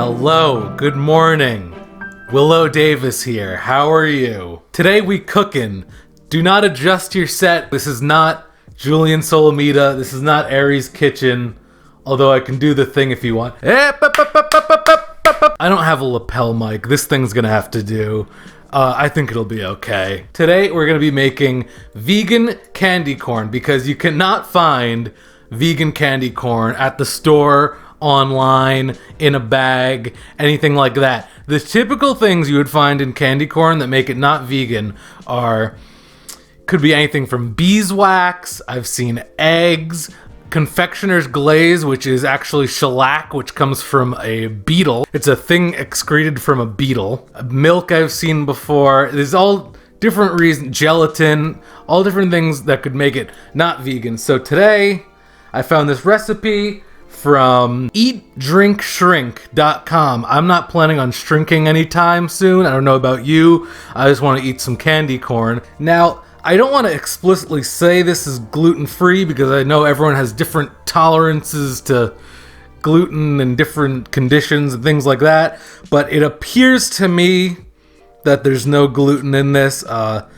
Hello, good morning. WiLLo Davis here. How are you? Today we cookin'. Do not adjust your set. This is not Julian Solomita. This is not Aries Kitchen. Although I can do the thing if you want. I don't have a lapel mic. This thing's gonna have to do. I think it'll be okay. Today we're gonna be making vegan candy corn because you cannot find vegan candy corn at the store, online, in a bag, anything like that. The typical things you would find in candy corn that make it not vegan could be anything from beeswax. I've seen eggs, confectioner's glaze, which is actually shellac, which comes from a beetle. It's a thing excreted from a beetle. Milk I've seen before. There's all different reasons. Gelatin, all different things that could make it not vegan. So today I found this recipe from eatdrinkshrink.com. I'm not planning on shrinking anytime soon. I don't know about you. I just want to eat some candy corn. Now, I don't want to explicitly say this is gluten-free because I know everyone has different tolerances to gluten and different conditions and things like that, but it appears to me that there's no gluten in this, but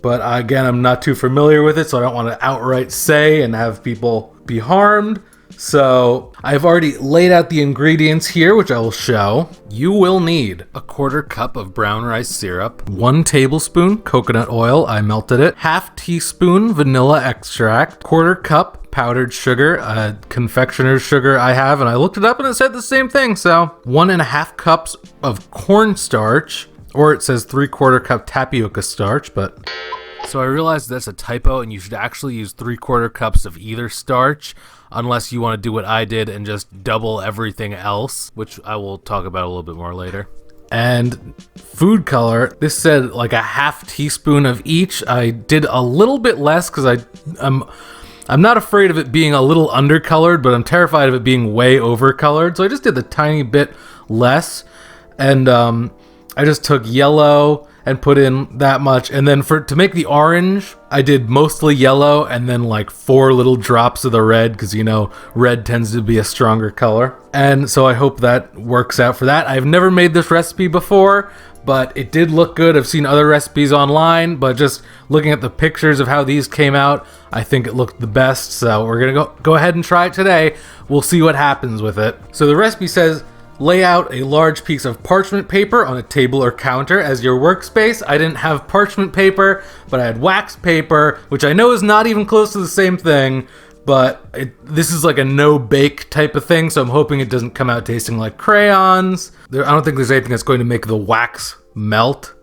again, I'm not too familiar with it, so I don't want to outright say and have people be harmed. So I've already laid out the ingredients here, which I will show. You will need a 1/4 cup of brown rice syrup, 1 tablespoon coconut oil, I melted it, 1/2 teaspoon vanilla extract, 1/4 cup powdered sugar, confectioner's sugar I have, and I looked it up and it said the same thing. So 1.5 cups of cornstarch, or it says 3/4 cup tapioca starch, but so I realized that's a typo and you should actually use 3/4 cups of either starch, unless you want to do what I did and just double everything else, which I will talk about a little bit more later. And food color, this said like a 1/2 teaspoon of each. I did a little bit less because I'm not afraid of it being a little undercolored, but I'm terrified of it being way overcolored. So I just did the tiny bit less, and I just took yellow and put in that much, and then to make the orange, I did mostly yellow and then like 4 little drops of the red, because you know red tends to be a stronger color. And so I hope that works out for that. I've never made this recipe before, but it did look good. I've seen other recipes online, but just looking at the pictures of how these came out, I think it looked the best. So we're gonna go ahead and try it today. We'll see what happens with it. So the recipe says, lay out a large piece of parchment paper on a table or counter as your workspace. I didn't have parchment paper, but I had wax paper, which I know is not even close to the same thing, but this is like a no-bake type of thing, so I'm hoping it doesn't come out tasting like crayons. I don't think there's anything that's going to make the wax melt,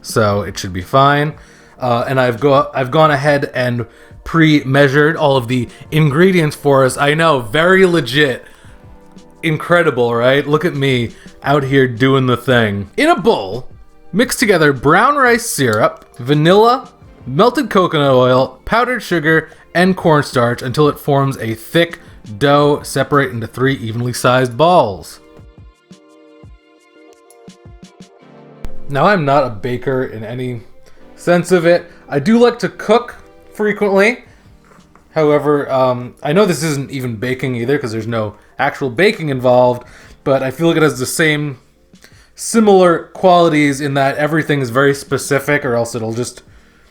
so it should be fine. And I've gone ahead and pre-measured all of the ingredients for us. I know, very legit. Incredible, right? Look at me out here doing the thing. In a bowl, mix together brown rice syrup, vanilla, melted coconut oil, powdered sugar, and cornstarch until it forms a thick dough. Separate into 3 evenly sized balls. Now, I'm not a baker in any sense of it. I do like to cook frequently. However, I know this isn't even baking either because there's no actual baking involved, but I feel like it has the similar qualities in that everything is very specific, or else it'll just,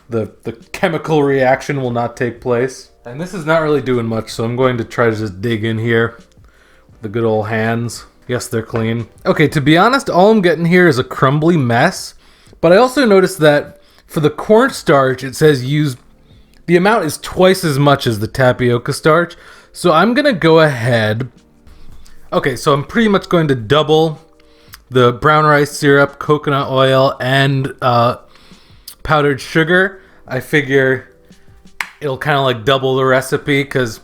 the chemical reaction will not take place. And this is not really doing much, so I'm going to try to just dig in here with the good old hands. Yes, they're clean. Okay, to be honest, all I'm getting here is a crumbly mess, but I also noticed that for the cornstarch, it says the amount is twice as much as the tapioca starch. So I'm going to go ahead. Okay, so I'm pretty much going to double the brown rice syrup, coconut oil, and powdered sugar. I figure it'll kind of like double the recipe because,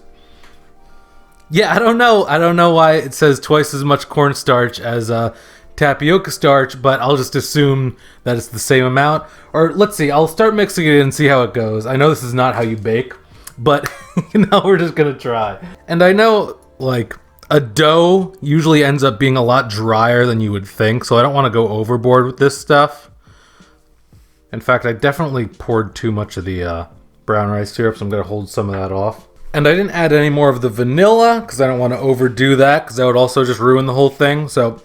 yeah, I don't know why it says twice as much cornstarch as tapioca starch, but I'll just assume that it's the same amount. Or let's see, I'll start mixing it and see how it goes. I know this is not how you bake, but we're just gonna try. And I know like a dough usually ends up being a lot drier than you would think, so I don't want to go overboard with this stuff. In fact, I definitely poured too much of the brown rice syrup, so I'm gonna hold some of that off. And I didn't add any more of the vanilla because I don't want to overdo that because that would also just ruin the whole thing. So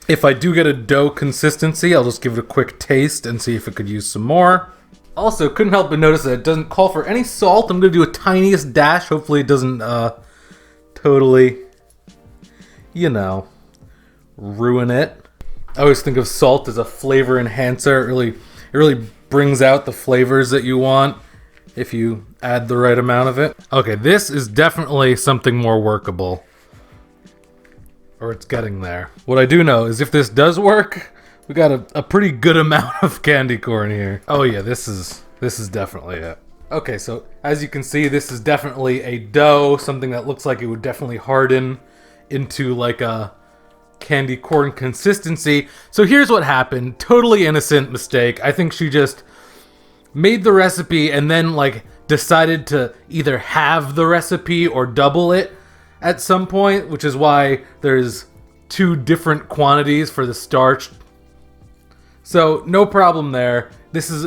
if I do get a dough consistency, I'll just give it a quick taste and see if it could use some more. Also, couldn't help but notice that it doesn't call for any salt. I'm going to do a tiniest dash. Hopefully it doesn't totally, you know, ruin it. I always think of salt as a flavor enhancer. It really brings out the flavors that you want if you add the right amount of it. Okay, this is definitely something more workable. Or it's getting there. What I do know is if this does work, we got a pretty good amount of candy corn here. Oh yeah, this is definitely it. Okay, so as you can see, this is definitely a dough, something that looks like it would definitely harden into like a candy corn consistency. So here's what happened. Totally innocent mistake. I think she just made the recipe and then like decided to either have the recipe or double it at some point, which is why there's 2 different quantities for the starch. So no problem there. This is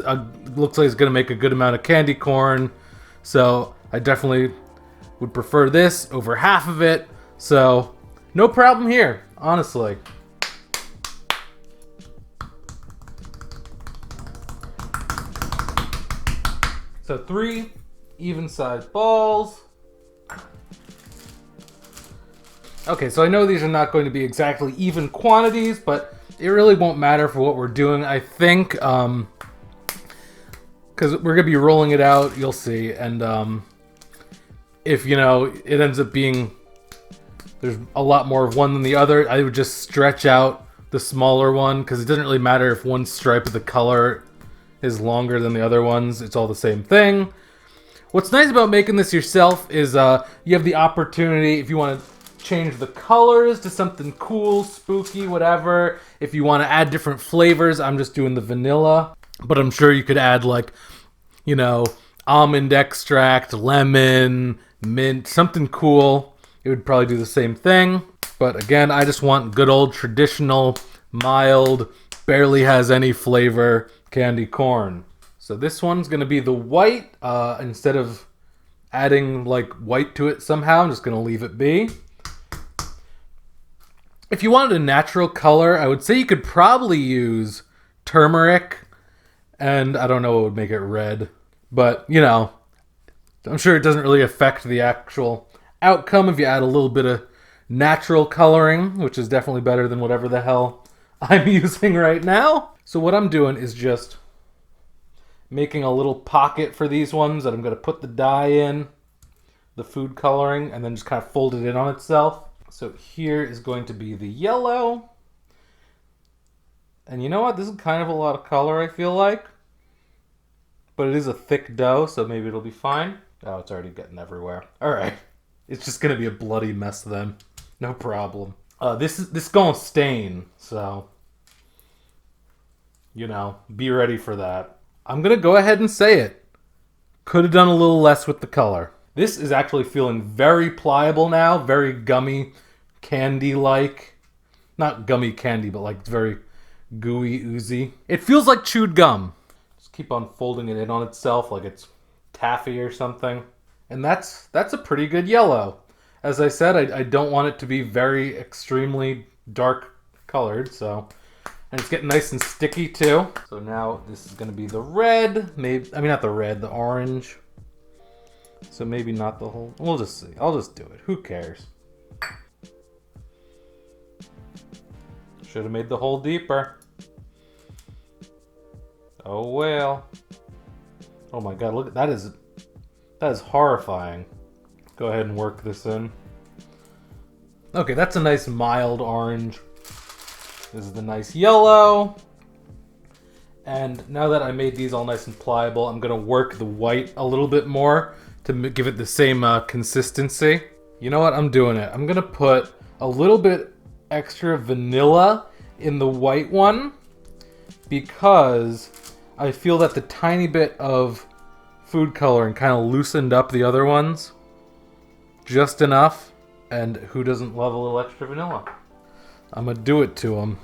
looks like it's gonna make a good amount of candy corn. So I definitely would prefer this over half of it. So no problem here, honestly. So 3 even-sized balls. Okay, so I know these are not going to be exactly even quantities, but it really won't matter for what we're doing, I think, because we're going to be rolling it out, you'll see, and if, you know, it ends up being, there's a lot more of one than the other, I would just stretch out the smaller one, because it doesn't really matter if one stripe of the color is longer than the other ones, it's all the same thing. What's nice about making this yourself is you have the opportunity, if you want to change the colors to something cool, spooky, whatever. If you want to add different flavors, I'm just doing the vanilla. But I'm sure you could add like, you know, almond extract, lemon, mint, something cool. It would probably do the same thing. But again, I just want good old traditional, mild, barely has any flavor candy corn. So this one's going to be the white. Instead of adding like white to it somehow, I'm just going to leave it be. If you wanted a natural color, I would say you could probably use turmeric, and I don't know what would make it red, but, you know, I'm sure it doesn't really affect the actual outcome if you add a little bit of natural coloring, which is definitely better than whatever the hell I'm using right now. So what I'm doing is just making a little pocket for these ones that I'm going to put the dye in, the food coloring, and then just kind of fold it in on itself. So here is going to be the yellow. And you know what? This is kind of a lot of color, I feel like. But it is a thick dough, so maybe it'll be fine. Oh, it's already getting everywhere. All right. It's just going to be a bloody mess then. No problem. This is going to stain, so, you know, be ready for that. I'm going to go ahead and say it. Could have done a little less with the color. This is actually feeling very pliable now, very gummy candy-like. Not gummy candy, but like very gooey, oozy. It feels like chewed gum. Just keep on folding it in on itself like it's taffy or something. And that's a pretty good yellow. As I said, I don't want it to be very extremely dark colored, so... And it's getting nice and sticky too. So now this is gonna be the red, maybe, I mean not the red, the orange. So maybe not the whole, we'll just see. I'll just do it, who cares? Should have made the hole deeper. Oh well. Oh my god, look at that is horrifying. Go ahead and work this in. Okay, that's a nice mild orange. This is the nice yellow. And now that I made these all nice and pliable, I'm gonna work the white a little bit more to give it the same consistency. You know what? I'm doing it. I'm gonna put a little bit extra vanilla in the white one because I feel that the tiny bit of food coloring kind of loosened up the other ones just enough. And who doesn't love a little extra vanilla? I'm gonna do it to them.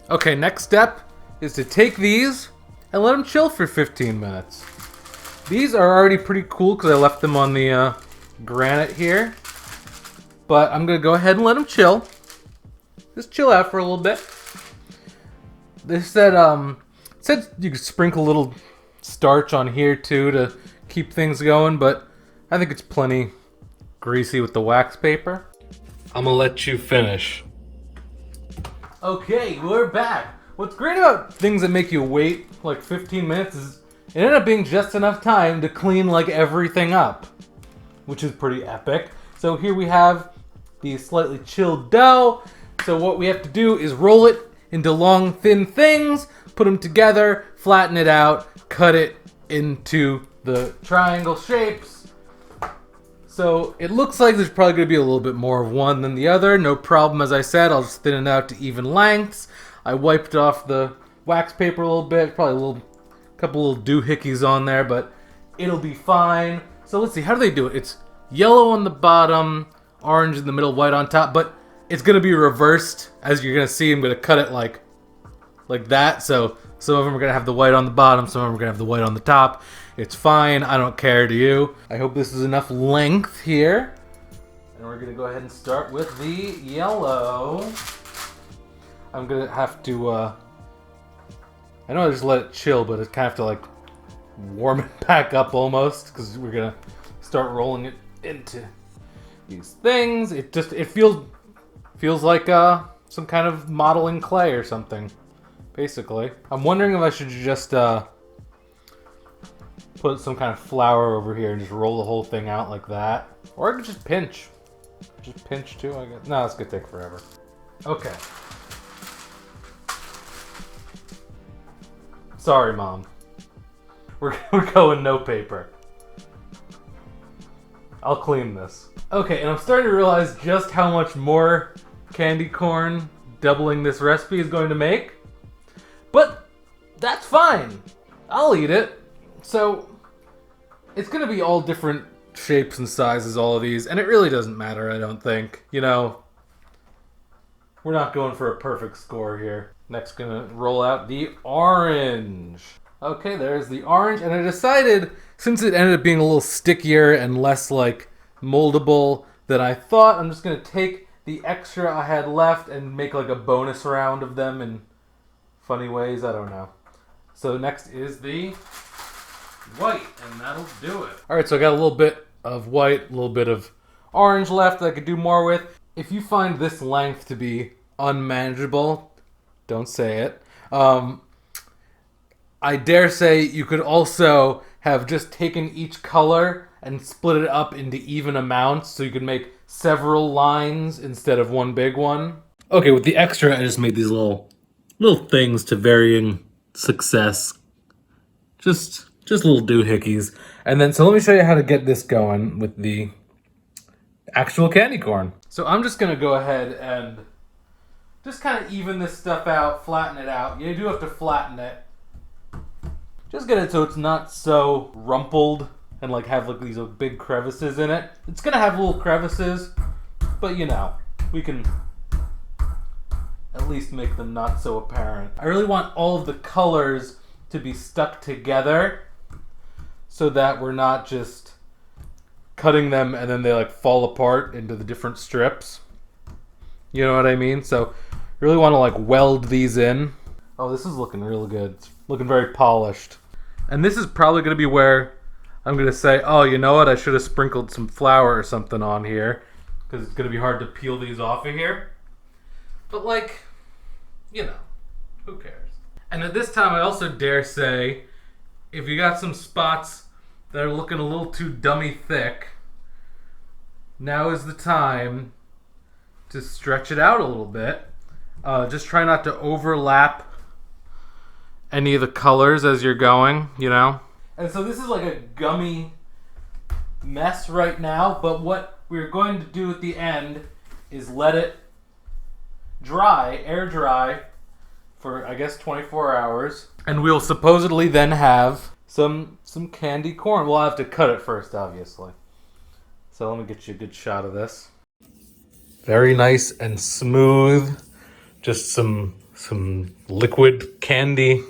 Okay, next step is to take these and let them chill for 15 minutes. These are already pretty cool because I left them on the granite here. But I'm gonna go ahead and let them chill. Just chill out for a little bit. They said you could sprinkle a little starch on here too to keep things going, but I think it's plenty greasy with the wax paper. I'm gonna let you finish. Okay, we're back. What's great about things that make you wait like 15 minutes is it ended up being just enough time to clean like everything up, which is pretty epic. So here we have the slightly chilled dough. So what we have to do is roll it into long, thin things, put them together, flatten it out, cut it into the triangle shapes. So it looks like there's probably going to be a little bit more of one than the other. No problem, as I said. I'll just thin it out to even lengths. I wiped off the wax paper a little bit. Probably a couple little doohickeys on there, but it'll be fine. So let's see. How do they do it? It's yellow on the bottom, orange in the middle, white on top. But it's going to be reversed. As you're going to see, I'm going to cut it like that. So some of them are going to have the white on the bottom. Some of them are going to have the white on the top. It's fine. I don't care, do you? I hope this is enough length here. And we're going to go ahead and start with the yellow. I'm going to have to, I know I just let it chill, but I kind of have to like warm it back up almost, because we're going to start rolling it into these things. It feels like some kind of modeling clay or something, basically. I'm wondering if I should just put some kind of flour over here and just roll the whole thing out like that. Or I could just pinch. Just pinch too, I guess. No, it's gonna take forever. Okay. Sorry, Mom. We're going no paper. I'll clean this. Okay, and I'm starting to realize just how much more candy corn doubling this recipe is going to make. But that's fine. I'll eat it. So it's going to be all different shapes and sizes, all of these, and it really doesn't matter, I don't think. You know, we're not going for a perfect score here. Next, gonna roll out the orange. Okay, there's the orange, and I decided, since it ended up being a little stickier and less like moldable than I thought, I'm just gonna take the extra I had left and make like a bonus round of them in funny ways. I don't know. So next is the white, and that'll do it. Alright, so I got a little bit of white, a little bit of orange left that I could do more with. If you find this length to be unmanageable, don't say it. I dare say you could also have just taken each color and split it up into even amounts so you could make several lines instead of one big one. Okay, with the extra, I just made these little things to varying success. Just little doohickeys. And then, so let me show you how to get this going with the actual candy corn. So I'm just gonna go ahead and just kind of even this stuff out, flatten it out. You do have to flatten it. Just get it so it's not so rumpled and like have like these big crevices in it. It's gonna have little crevices, but you know, we can at least make them not so apparent. I really want all of the colors to be stuck together so that we're not just cutting them and then they like fall apart into the different strips. You know what I mean? So really want to like weld these in. Oh, this is looking really good. It's looking very polished. And this is probably going to be where I'm going to say, oh, you know what? I should have sprinkled some flour or something on here, because it's going to be hard to peel these off of here. But like, you know, who cares? And at this time, I also dare say, if you got some spots that are looking a little too dummy thick, now is the time to stretch it out a little bit. Just try not to overlap any of the colors as you're going, you know? And so this is like a gummy mess right now, but what we're going to do at the end is let it dry, air dry, for I guess 24 hours. And we'll supposedly then have some candy corn. We'll have to cut it first, obviously. So let me get you a good shot of this. Very nice and smooth. Just some liquid candy.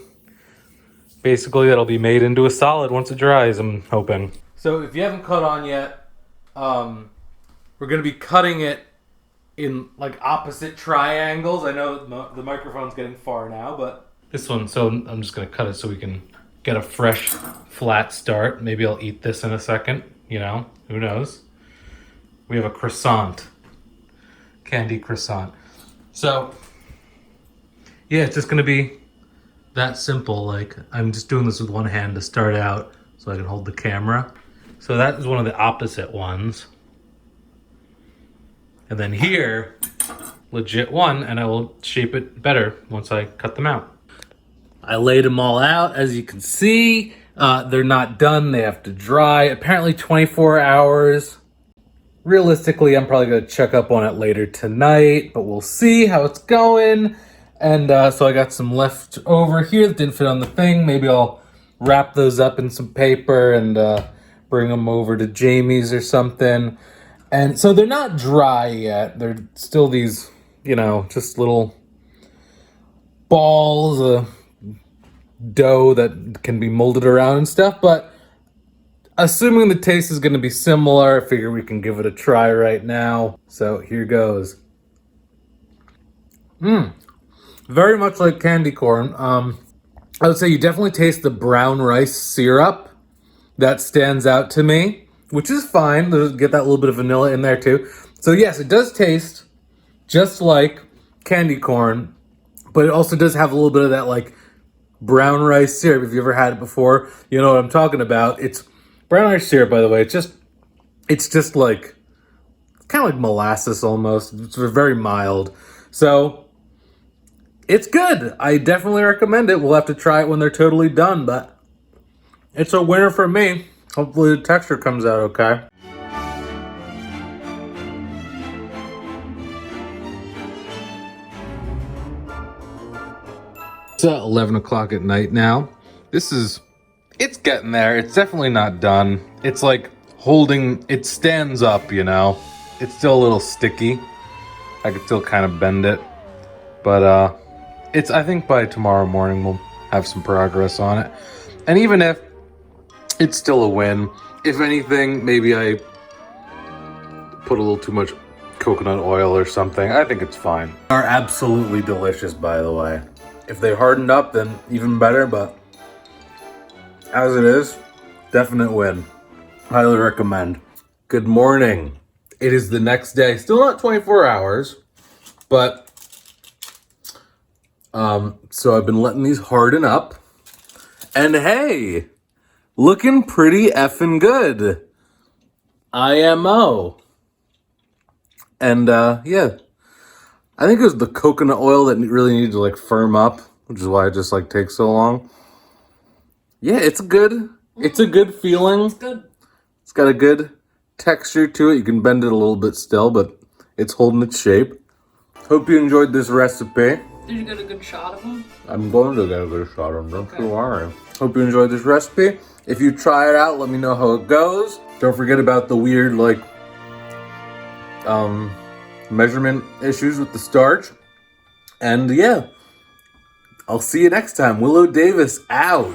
Basically, that'll be made into a solid once it dries, I'm hoping. So if you haven't caught on yet, We're going to be cutting it in like opposite triangles. I know the microphone's getting far now, but this one, so I'm just going to cut it so we can get a fresh flat start. Maybe I'll eat this in a second, you know, who knows. We have a croissant, candy croissant. So yeah, it's just going to be that simple. Like, I'm just doing this with one hand to start out so I can hold the camera. So that is one of the opposite ones. And then here, legit one, and I will shape it better once I cut them out. I laid them all out, as you can see. They're not done, they have to dry. Apparently 24 hours. Realistically, I'm probably gonna check up on it later tonight, but we'll see how it's going. And so I got some left over here that didn't fit on the thing. Maybe I'll wrap those up in some paper and bring them over to Jamie's or something. And so they're not dry yet. They're still these, you know, just little balls of dough that can be molded around and stuff. But assuming the taste is going to be similar, I figure we can give it a try right now. So here goes. Very much like candy corn. I would say you definitely taste the brown rice syrup. That stands out to me, which is fine. Get that little bit of vanilla in there too. So yes, it does taste just like candy corn, but it also does have a little bit of that like brown rice syrup. If you ever had it before, you know what I'm talking about. It's brown rice syrup, by the way. It's just like kind of like molasses almost. It's very mild. So it's good. I definitely recommend it. We'll have to try it when they're totally done, but it's a winner for me. Hopefully the texture comes out okay. It's 11 o'clock at night now. It's getting there. It's definitely not done. It's like it stands up, you know. It's still a little sticky. I could still kind of bend it. But I think by tomorrow morning we'll have some progress on it. And even if it's still a win, if anything, maybe I put a little too much coconut oil or something. I think it's fine. Are absolutely delicious, by the way. If they hardened up, then even better, but as it is, definite win. Highly recommend. Good morning. It is the next day. Still not 24 hours, but so I've been letting these harden up. And hey, looking pretty effing good. IMO. And yeah, I think it was the coconut oil that really needed to like firm up, which is why it just like takes so long. Yeah, it's good. It's a good feeling. It's good. It's got a good texture to it. You can bend it a little bit still, but it's holding its shape. Hope you enjoyed this recipe. Did you get a good shot of them? I'm going to get a good shot of them. Don't you worry. Hope you enjoyed this recipe. If you try it out, let me know how it goes. Don't forget about the weird, like, measurement issues with the starch. And yeah, I'll see you next time. WiLLo Davis out.